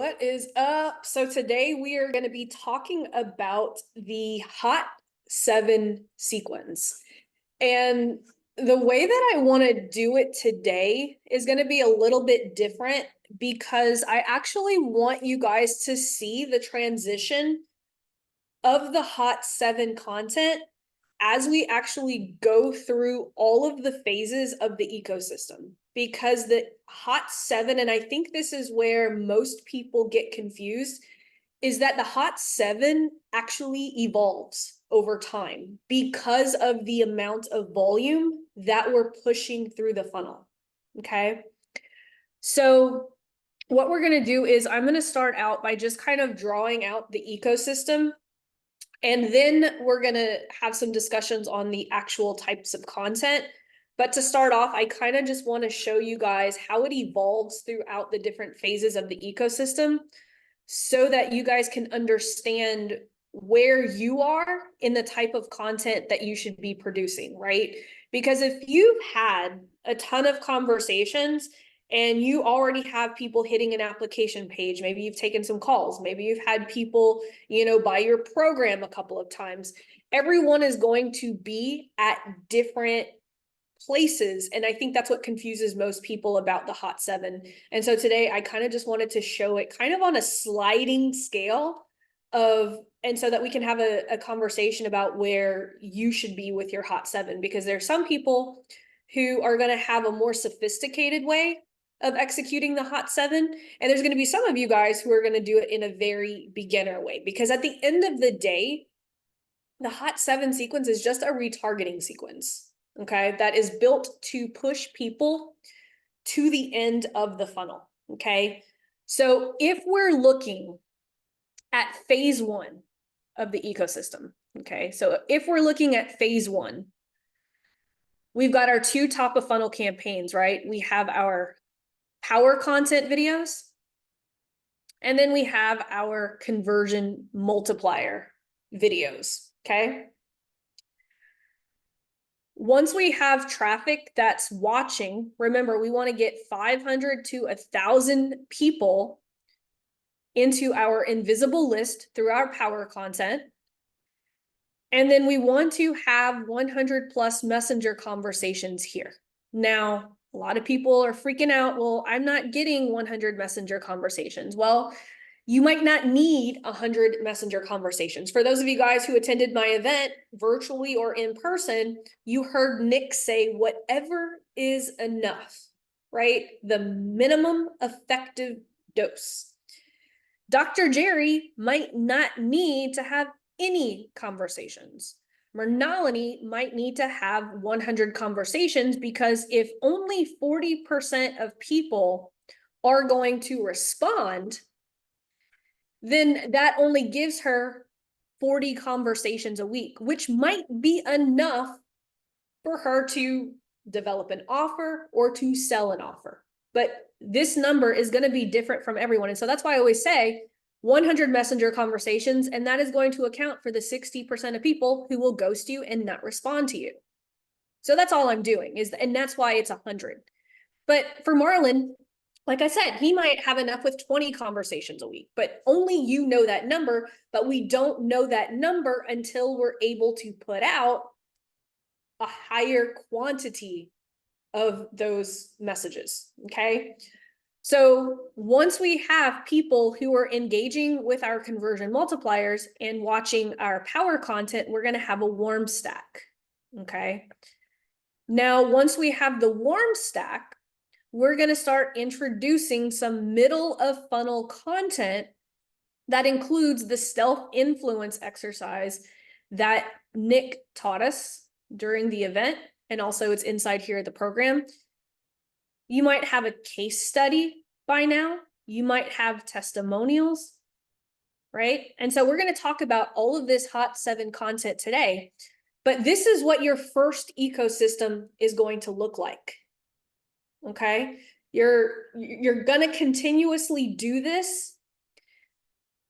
What is up? So today we are going to be talking about the Hot 7 sequence. And the way that I want to do it today is going to be a little bit different because I actually want you guys to see the transition of the Hot 7 content as we actually go through all of the phases of the ecosystem. Because the Hot 7, and I think this is where most people get confused, is that the Hot 7 actually evolves over time because of the amount of volume that we're pushing through the funnel. Okay. So what we're going to do is I'm going to start out by just kind of drawing out the ecosystem. And then we're going to have some discussions on the actual types of content. But to start off, I kind of just want to show you guys how it evolves throughout the different phases of the ecosystem so that you guys can understand where you are in the type of content that you should be producing, right? Because if you've had a ton of conversations and you already have people hitting an application page, maybe you've taken some calls, maybe you've had people, buy your program a couple of times, everyone is going to be at different places. And I think that's what confuses most people about the Hot 7. And so today I kind of just wanted to show it kind of on a sliding scale and so that we can have a conversation about where you should be with your Hot 7, because there's some people who are going to have a more sophisticated way of executing the Hot 7. And there's going to be some of you guys who are going to do it in a very beginner way, because at the end of the day, the Hot 7 sequence is just a retargeting sequence. Okay, that is built to push people to the end of the funnel. Okay, so if we're looking at phase 1 of the ecosystem, okay, so if we're looking at phase 1, we've got our 2 top of funnel campaigns, right? We have our power content videos, and then we have our conversion multiplier videos. Okay. Once we have traffic that's watching, remember, we want to get 500 to 1,000 people into our invisible list through our power content. And then we want to have 100 plus messenger conversations here. Now, a lot of people are freaking out. Well, I'm not getting 100 messenger conversations. Well, you might not need 100 messenger conversations. For those of you guys who attended my event virtually or in person, you heard Nick say whatever is enough, right? The minimum effective dose. Dr. Jerry might not need to have any conversations. Mernalini might need to have 100 conversations, because if only 40% of people are going to respond, then that only gives her 40 conversations a week, which might be enough for her to develop an offer or to sell an offer. But this number is going to be different from everyone. And so that's why I always say 100 messenger conversations, and that is going to account for the 60% of people who will ghost you and not respond to you. So that's all I'm doing, and that's why it's 100. But for Marlon, like I said, he might have enough with 20 conversations a week, but only you know that number. But we don't know that number until we're able to put out a higher quantity of those messages. Okay. So once we have people who are engaging with our conversion multipliers and watching our power content, we're going to have a warm stack. Okay. Now, once we have the warm stack, we're going to start introducing some middle of funnel content that includes the stealth influence exercise that Nick taught us during the event. And also it's inside here at the program. You might have a case study by now. You might have testimonials, right? And so we're going to talk about all of this Hot 7 content today. But this is what your first ecosystem is going to look like. Okay, you're gonna continuously do this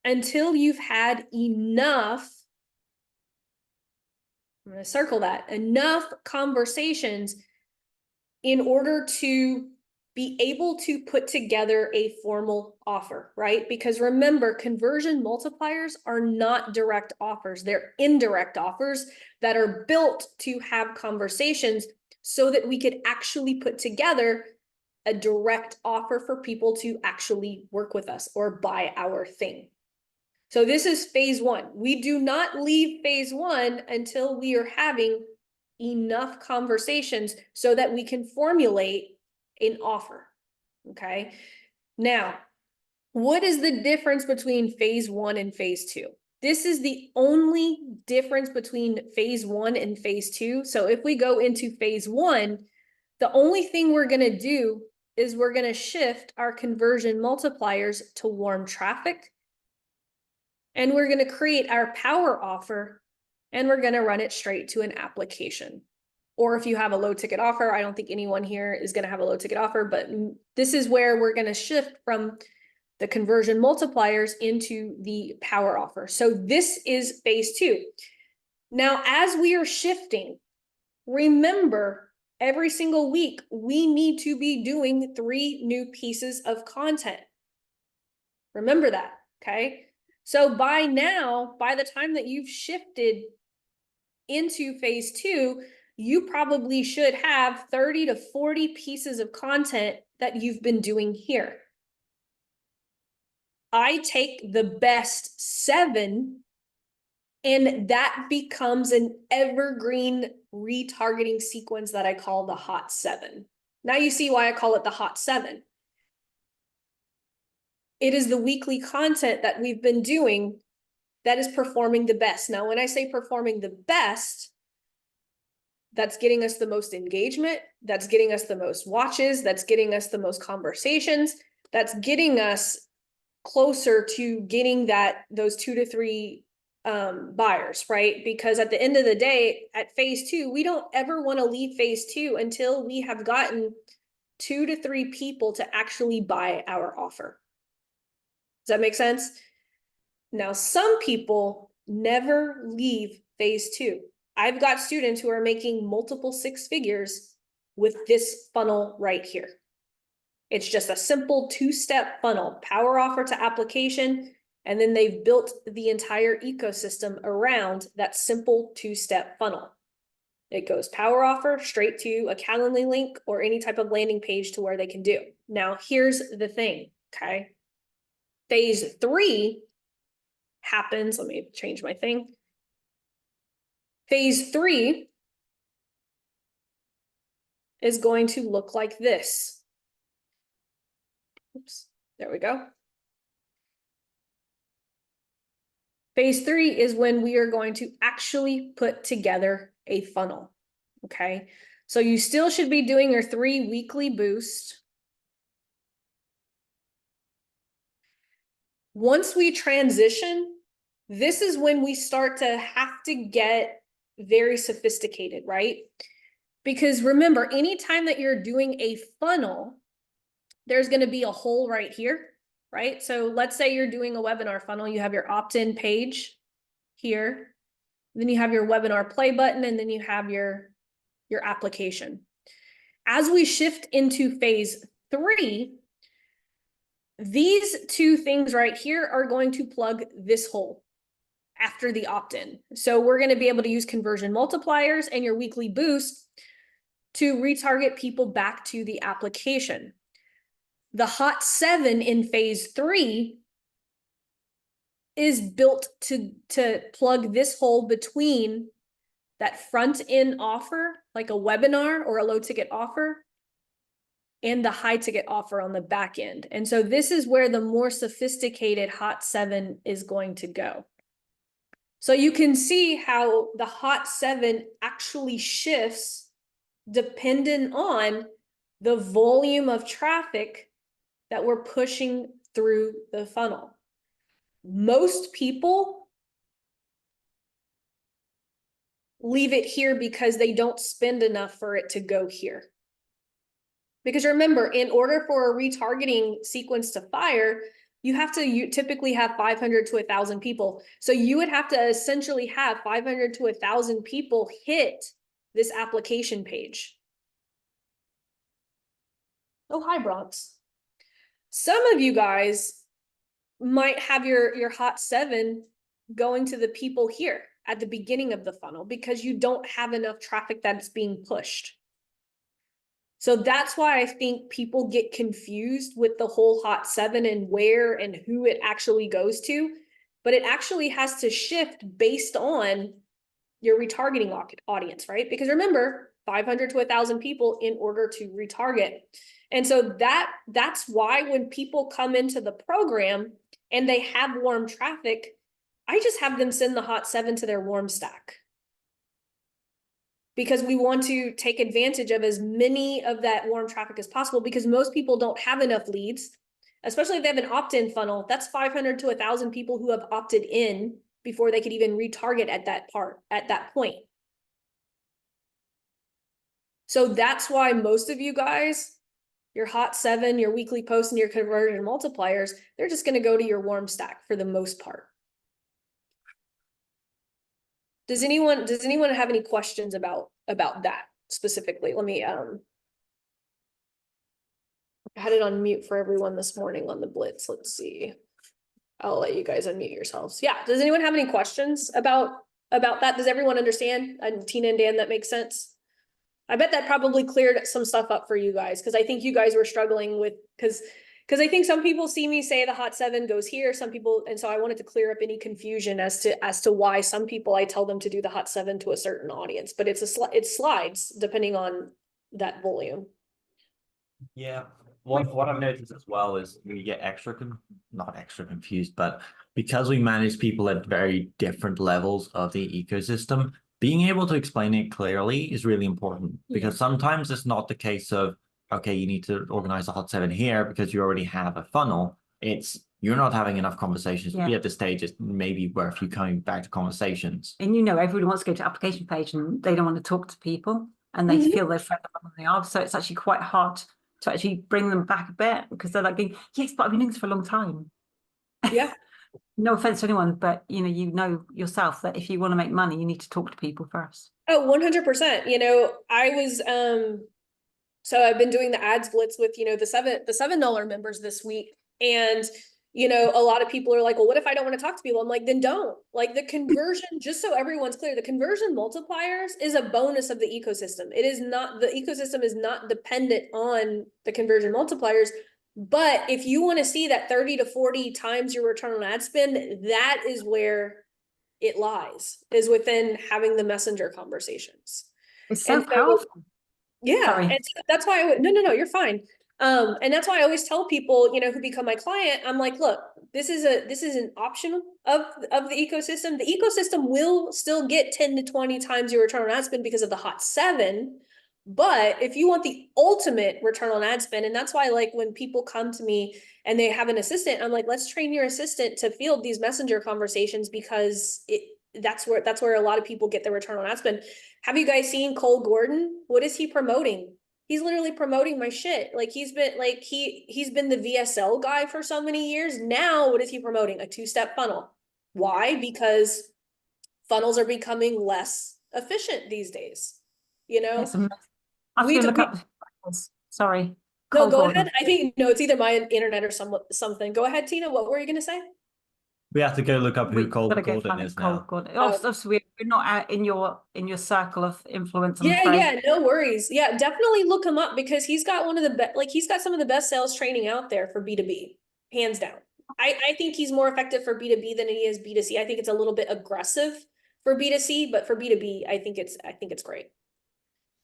until you've had enough, I'm gonna circle that, enough conversations in order to be able to put together a formal offer, right? Because remember, conversion multipliers are not direct offers. They're indirect offers that are built to have conversations so that we could actually put together a direct offer for people to actually work with us or buy our thing. So this is phase one. We do not leave phase one until we are having enough conversations so that we can formulate an offer. Okay. Now, what is the difference between phase one and phase two? This is the only difference between phase one and phase two. So if we go into phase one, the only thing we're going to do is we're going to shift our conversion multipliers to warm traffic. And we're going to create our power offer and we're going to run it straight to an application. Or if you have a low ticket offer, I don't think anyone here is going to have a low ticket offer, but this is where we're going to shift from the conversion multipliers into the power offer. So this is phase two. Now, as we are shifting, remember, every single week, we need to be doing 3 new pieces of content. Remember that, okay? So by now, by the time that you've shifted into phase two, you probably should have 30 to 40 pieces of content that you've been doing here. I take the best 7 and that becomes an evergreen retargeting sequence that I call the hot 7. Now you see why I call it the hot 7. It is the weekly content that we've been doing that is performing the best. Now, when I say performing the best, that's getting us the most engagement, that's getting us the most watches, that's getting us the most conversations, that's getting us closer to getting those 2 to 3 buyers, right? Because at the end of the day, at phase two, we don't ever want to leave phase two until we have gotten 2 to 3 people to actually buy our offer. Does that make sense? Now, some people never leave phase two. I've got students who are making multiple 6 figures with this funnel right here. It's just a simple 2-step funnel, power offer to application, and then they've built the entire ecosystem around that simple 2-step funnel. It goes power offer straight to a Calendly link or any type of landing page to where they can do. Now, here's the thing, okay? Phase 3 happens, let me change my thing. Phase 3 is going to look like this. Oops, there we go. Phase 3 is when we are going to actually put together a funnel, okay? So you still should be doing your 3 weekly boosts. Once we transition, this is when we start to have to get very sophisticated, right? Because remember, anytime that you're doing a funnel, there's going to be a hole right here, right? So let's say you're doing a webinar funnel, you have your opt-in page here, then you have your webinar play button, and then you have your application. As we shift into phase 3, these 2 things right here are going to plug this hole after the opt-in. So we're going to be able to use conversion multipliers and your weekly boost to retarget people back to the application. The hot 7 in phase 3 is built to plug this hole between that front end offer, like a webinar or a low ticket offer, and the high ticket offer on the back end. And so this is where the more sophisticated hot 7 is going to go. So you can see how the hot 7 actually shifts dependent on the volume of traffic that we're pushing through the funnel. Most people leave it here because they don't spend enough for it to go here. Because remember, in order for a retargeting sequence to fire, you typically have 500 to 1,000 people. So you would have to essentially have 500 to 1,000 people hit this application page. Oh, hi, Bronx. Some of you guys might have your hot 7 going to the people here at the beginning of the funnel because you don't have enough traffic that's being pushed. So that's why I think people get confused with the whole hot 7 and where and who it actually goes to. But it actually has to shift based on your retargeting audience, right? Because remember, 500 to 1,000 people in order to retarget. And so that's why when people come into the program and they have warm traffic, I just have them send the hot 7 to their warm stack. Because we want to take advantage of as many of that warm traffic as possible, because most people don't have enough leads, especially if they have an opt-in funnel. That's 500 to 1,000 people who have opted in before they could even retarget at that point. So that's why most of you guys, your hot 7, your weekly posts, and your conversion multipliers, they're just going to go to your warm stack for the most part. Does anyone have any questions about that specifically? Let me I had it on mute for everyone this morning on the Blitz. Let's see. I'll let you guys unmute yourselves. Yeah. Does anyone have any questions about that? Does everyone understand? And Tina and Dan, that makes sense? I bet that probably cleared some stuff up for you guys, because I think you guys were struggling with, because I think some people see me say the hot 7 goes here, some people, and so I wanted to clear up any confusion as to why some people I tell them to do the hot 7 to a certain audience, but it slides depending on that volume. Yeah. What I've noticed as well is we get not extra confused, but because we manage people at very different levels of the ecosystem, being able to explain it clearly is really important, because sometimes it's not the case of, okay, you need to organize a hot 7 here because you already have a funnel. It's you're not having enough conversations to be at the stage. It's maybe worth you coming back to conversations. And everyone wants to go to application page and they don't want to talk to people and they feel they're further along than they are. So it's actually quite hard to actually bring them back a bit, because they're like going, yes, but I've been doing this for a long time. Yeah. No offense to anyone, but you know yourself that if you want to make money, you need to talk to people first. Oh, 100%. I was so I've been doing the ads blitz with the $7 members this week, and a lot of people are like, well, what if I don't want to talk to people? I'm like, then don't. Like, the conversion, just so everyone's clear, the conversion multipliers is a bonus of the ecosystem. It is not, the ecosystem is not dependent on the conversion multipliers. But if you want to see that 30 to 40 times your return on ad spend, that is where it lies, is within having the messenger conversations. It's so powerful. Yeah. Sorry. And so that's why no, you're fine. And that's why I always tell people, who become my client, I'm like, look, this is an option of the ecosystem. The ecosystem will still get 10 to 20 times your return on ad spend because of the hot 7. But if you want the ultimate return on ad spend, and that's why, like, when people come to me and they have an assistant, I'm like, let's train your assistant to field these messenger conversations, because that's where a lot of people get their return on ad spend. Have you guys seen Cole Gordon? What is he promoting? He's literally promoting my shit. Like, he's been the VSL guy for so many years. Now, what is he promoting? A 2-step funnel. Why? Because funnels are becoming less efficient these days. Sorry. No, go ahead. I think it's either my internet or something. Go ahead, Tina. What were you gonna say? We have to go look up who Cole Gordon is now. Obviously, we're not out in your circle of influence. Yeah, no worries. Yeah, definitely look him up, because he's got one of the best. Like, he's got some of the best sales training out there for B2B, hands down. I think he's more effective for B2B than he is B2C. I think it's a little bit aggressive for B2C, but for B2B, I think it's great.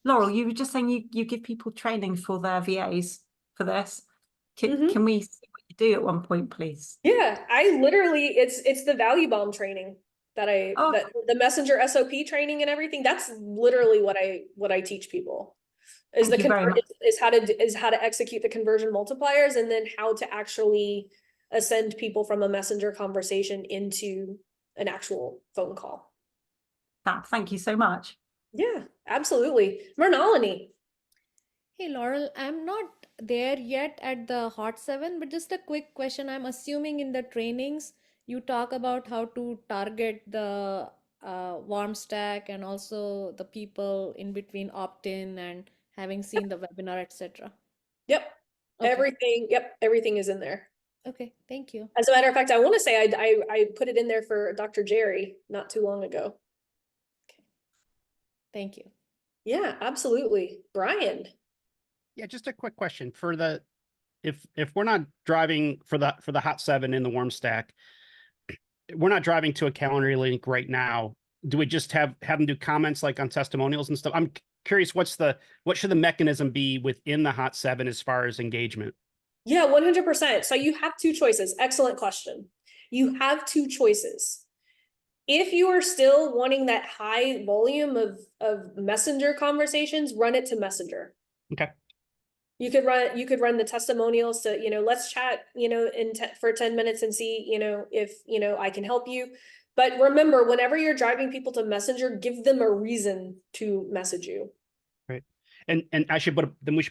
Laurel, you were just saying you give people training for their VAs for this. Can we see what you do at one point, please? Yeah, I literally, it's the value bomb training that the messenger SOP training and everything. That's literally what I teach people, is how to execute the conversion multipliers, and then how to actually ascend people from a messenger conversation into an actual phone call. Thank you so much. Yeah, absolutely. Mernalini. Hey, Laurel, I'm not there yet at the hot 7, but just a quick question. I'm assuming in the trainings you talk about how to target the warm stack and also the people in between opt-in and having seen the webinar, etc. Yep. Okay. Everything, yep, everything is in there. Okay, thank you. As a matter of fact, I want to say I put it in there for Dr. Jerry not too long ago. Thank you. Yeah, absolutely. Brian. Yeah, just a quick question for the, if we're not driving for the hot 7 in the warm stack, we're not driving to a Calendly link right now. Do we just have them do comments like on testimonials and stuff? I'm curious, what should the mechanism be within the hot 7 as far as engagement? Yeah, 100%. So you have two choices. Excellent question. You have two choices. If you are still wanting that high volume of messenger conversations, run it to Messenger. Okay. You could run the testimonials to, let's chat, for 10 minutes and see, if, I can help you. But remember, whenever you're driving people to Messenger, give them a reason to message you. Right. And we should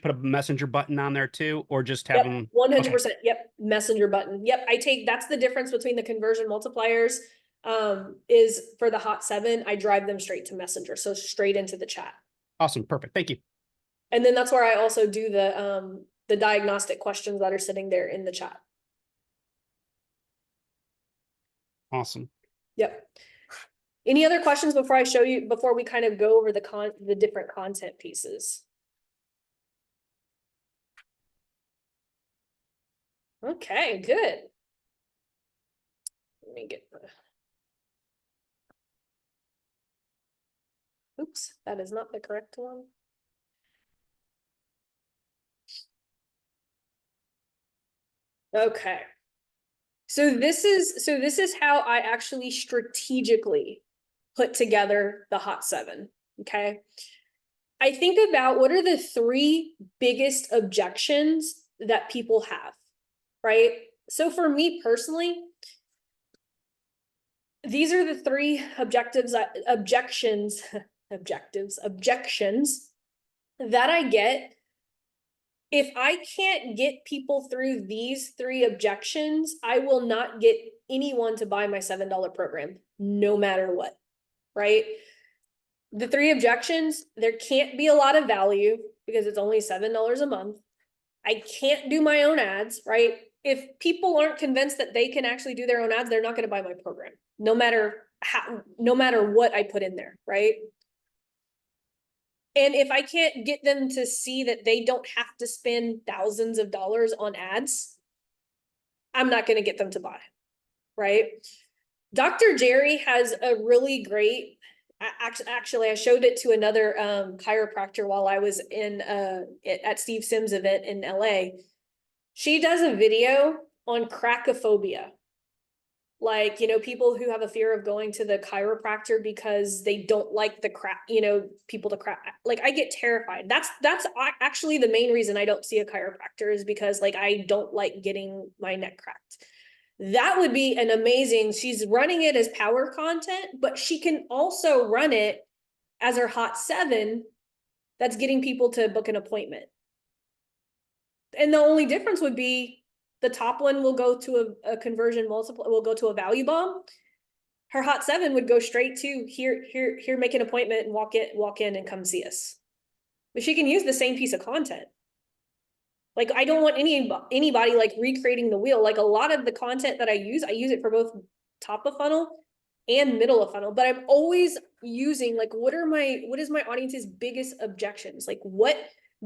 put a messenger button on there too, or just have them. 100%. Yep. Messenger button. Yep. That's the difference between the conversion multipliers, is for the hot 7, I drive them straight to Messenger. So straight into the chat. Awesome. Perfect. Thank you. And then that's where I also do the diagnostic questions that are sitting there in the chat. Awesome. Yep. Any other questions before before we kind of go over the different content pieces? Okay, good. Let me get oops, that is not the correct one. Okay. So this is how I actually strategically put together the hot 7. Okay. I think about what are the 3 biggest objections that people have, right? So for me personally, these are the 3 objections that I get. If I can't get people through these 3 objections, I will not get anyone to buy my $7 program, no matter what, right? The 3 objections, there can't be a lot of value because it's only $7 a month. I can't do my own ads, right? If people aren't convinced that they can actually do their own ads, they're not going to buy my program, no matter what I put in there, right? And if I can't get them to see that they don't have to spend thousands of dollars on ads, I'm not going to get them to buy, right? Dr. Jerry has a really great, actually, I showed it to another chiropractor while I was at Steve Sims' event in LA. She does a video on cracophobia. Like, people who have a fear of going to the chiropractor because they don't like the crack, people to crack. Like, I get terrified. That's actually the main reason I don't see a chiropractor, is because like, I don't like getting my neck cracked. That would be an amazing, she's running it as power content, but she can also run it as her hot 7 that's getting people to book an appointment. And the only difference would be the top one will go to a conversion multiple, will go to a value bomb. Her hot 7 would go straight to here, make an appointment and walk in and come see us. But she can use the same piece of content. Like, I don't want anybody like recreating the wheel. Like, a lot of the content that I use it for both top of funnel and middle of funnel, but I'm always using like, what is my audience's biggest objections? Like, what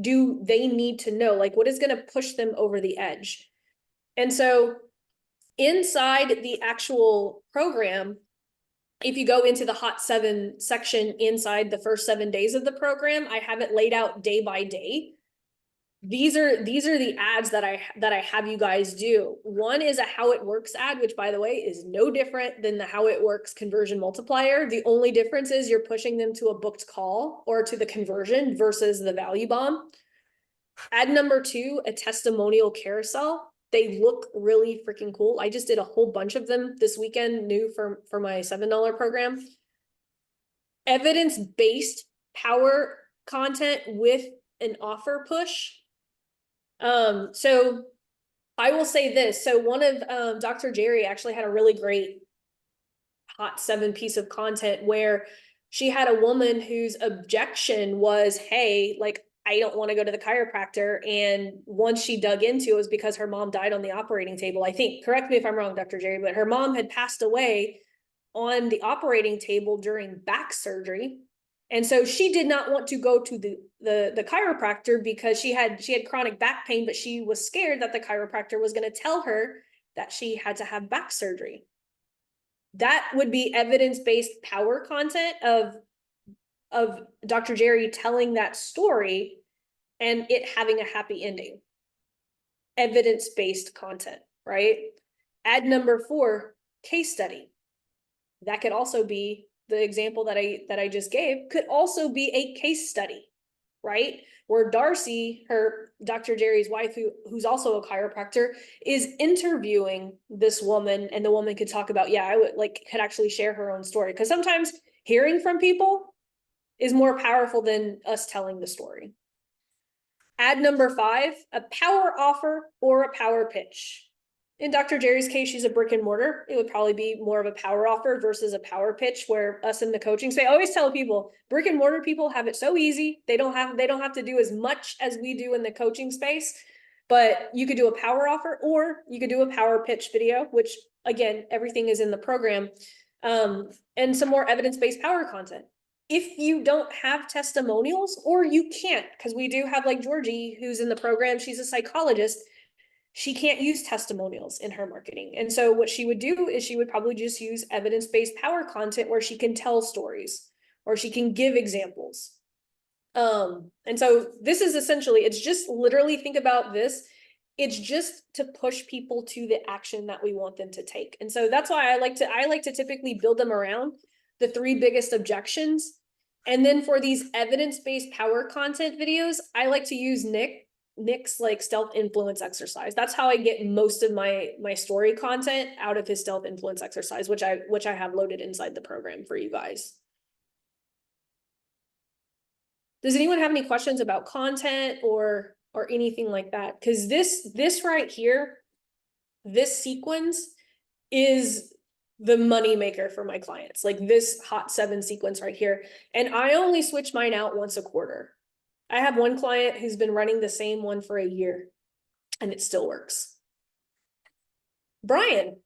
do they need to know? Like, what is going to push them over the edge? And so inside the actual program, if you go into the hot 7 section inside the first 7 days of the program, I have it laid out day by day. These are the ads that I have you guys do. One is a how it works ad, which by the way is no different than the how it works conversion multiplier. The only difference is you're pushing them to a booked call or to the conversion versus the value bomb. Ad number 2, a testimonial carousel. They look really freaking cool. I just did a whole bunch of them this weekend, new for my $7 program. Evidence-based power content with an offer push. So I will say this. So one of Dr. Jerry actually had a really great hot 7 piece of content where she had a woman whose objection was, hey, like, I don't want to go to the chiropractor. And once she dug into it, was because her mom died on the operating table. I think, correct me if I'm wrong, Dr. Jerry, but her mom had passed away on the operating table during back surgery. And so she did not want to go to the chiropractor because she had chronic back pain, but she was scared that the chiropractor was going to tell her that she had to have back surgery. That would be evidence-based power content of Dr. Jerry telling that story and it having a happy ending. Evidence-based content, right? Ad number 4, case study. That could also be the example that I just gave, could also be a case study, right? Where Darcy, Dr. Jerry's wife, who's also a chiropractor, is interviewing this woman, and the woman could talk about, yeah, I would could actually share her own story. Because sometimes hearing from people is more powerful than us telling the story. Ad number 5, a power offer or a power pitch. In Dr. Jerry's case, she's a brick and mortar. It would probably be more of a power offer versus a power pitch, where us in the coaching space, I always tell people, brick and mortar people have it so easy. They don't have to do as much as we do in the coaching space, but you could do a power offer or you could do a power pitch video, which again, everything is in the program, and some more evidence-based power content. If you don't have testimonials, or you can't, because we do have like Georgie, who's in the program, she's a psychologist, she can't use testimonials in her marketing. And so what she would do is she would probably just use evidence-based power content where she can tell stories or she can give examples. And so this is essentially, it's just literally, think about this. It's just to push people to the action that we want them to take. And so that's why I like to typically build them around the 3 biggest objections. And then for these evidence-based power content videos, I like to use Nick's like stealth influence exercise. That's how I get most of my story content out of his stealth influence exercise, which I have loaded inside the program for you guys. Does anyone have any questions about content or anything like that? Because this right here, this sequence is the money maker for my clients, like this hot 7 sequence right here. And I only switch mine out once a quarter. I have one client who's been running the same one for a year and it still works. Brian,